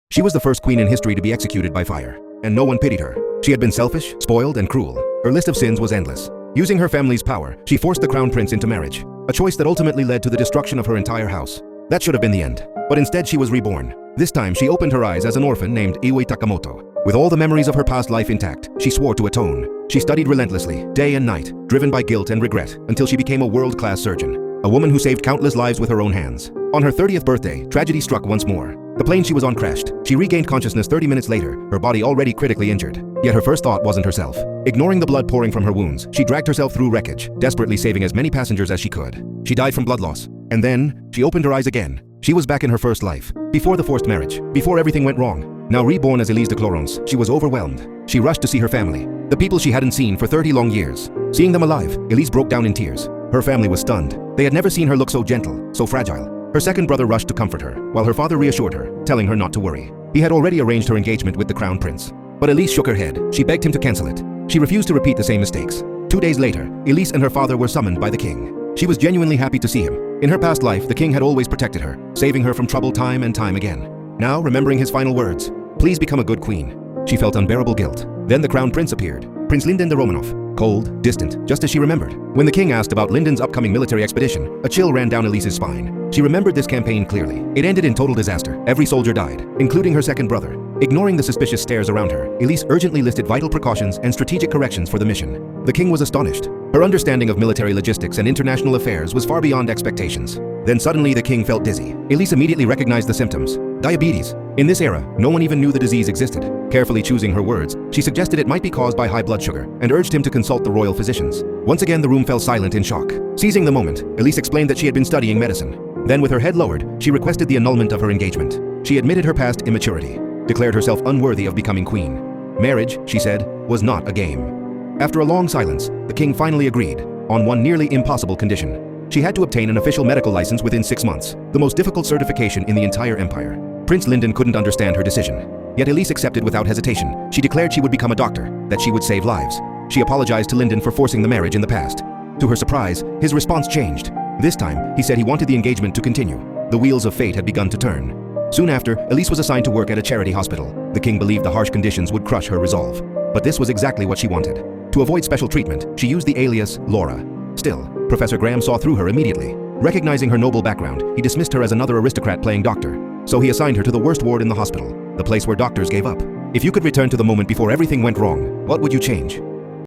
She was the first queen in history to be executed by fire, and no one pitied her. She had been selfish, spoiled, and cruel. Her list of sins was endless. Using her family's power, she forced the crown prince into marriage, a choice that ultimately led to the destruction of her entire house. That should have been the end. But instead she was reborn. This time she opened her eyes as an orphan named Iway Takamoto. With all the memories of her past life intact, she swore to atone. She studied relentlessly, day and night, driven by guilt and regret, until she became a world-class surgeon. A woman who saved countless lives with her own hands. On her 30th birthday, tragedy struck once more. The plane she was on crashed. She regained consciousness 30 minutes later, her body already critically injured. Yet her first thought wasn't herself. Ignoring the blood pouring from her wounds, she dragged herself through wreckage, desperately saving as many passengers as she could. She died from blood loss. And then, she opened her eyes again. She was back in her first life. Before the forced marriage. Before everything went wrong. Now reborn as Elise de Clorens, she was overwhelmed. She rushed to see her family. The people she hadn't seen for 30 long years. Seeing them alive, Elise broke down in tears. Her family was stunned. They had never seen her look so gentle, so fragile. Her second brother rushed to comfort her, while her father reassured her, telling her not to worry. He had already arranged her engagement with the crown prince. But Elise shook her head. She begged him to cancel it. She refused to repeat the same mistakes. 2 days later, Elise and her father were summoned by the king. She was genuinely happy to see him. In her past life, the king had always protected her, saving her from trouble time and time again. Now, remembering his final words, "Please become a good queen," she felt unbearable guilt. Then the crown prince appeared, Prince Lyndon de Romanov. Cold, distant, just as she remembered. When the king asked about Lyndon's upcoming military expedition, a chill ran down Elise's spine. She remembered this campaign clearly. It ended in total disaster. Every soldier died, including her second brother. Ignoring the suspicious stares around her, Elise urgently listed vital precautions and strategic corrections for the mission. The king was astonished. Her understanding of military logistics and international affairs was far beyond expectations. Then suddenly the king felt dizzy. Elise immediately recognized the symptoms. Diabetes. In this era, no one even knew the disease existed. Carefully choosing her words, she suggested it might be caused by high blood sugar and urged him to consult the royal physicians. Once again, the room fell silent in shock. Seizing the moment, Elise explained that she had been studying medicine. Then, with her head lowered, she requested the annulment of her engagement. She admitted her past immaturity, declared herself unworthy of becoming queen. Marriage, she said, was not a game. After a long silence, the king finally agreed, on one nearly impossible condition. She had to obtain an official medical license within 6 months, the most difficult certification in the entire empire. Prince Lyndon couldn't understand her decision. Yet Elise accepted without hesitation. She declared she would become a doctor, that she would save lives. She apologized to Lyndon for forcing the marriage in the past. To her surprise, his response changed. This time, he said he wanted the engagement to continue. The wheels of fate had begun to turn. Soon after, Elise was assigned to work at a charity hospital. The king believed the harsh conditions would crush her resolve. But this was exactly what she wanted. To avoid special treatment, she used the alias Laura. Still, Professor Graham saw through her immediately. Recognizing her noble background, he dismissed her as another aristocrat playing doctor. So he assigned her to the worst ward in the hospital, the place where doctors gave up. If you could return to the moment before everything went wrong, what would you change?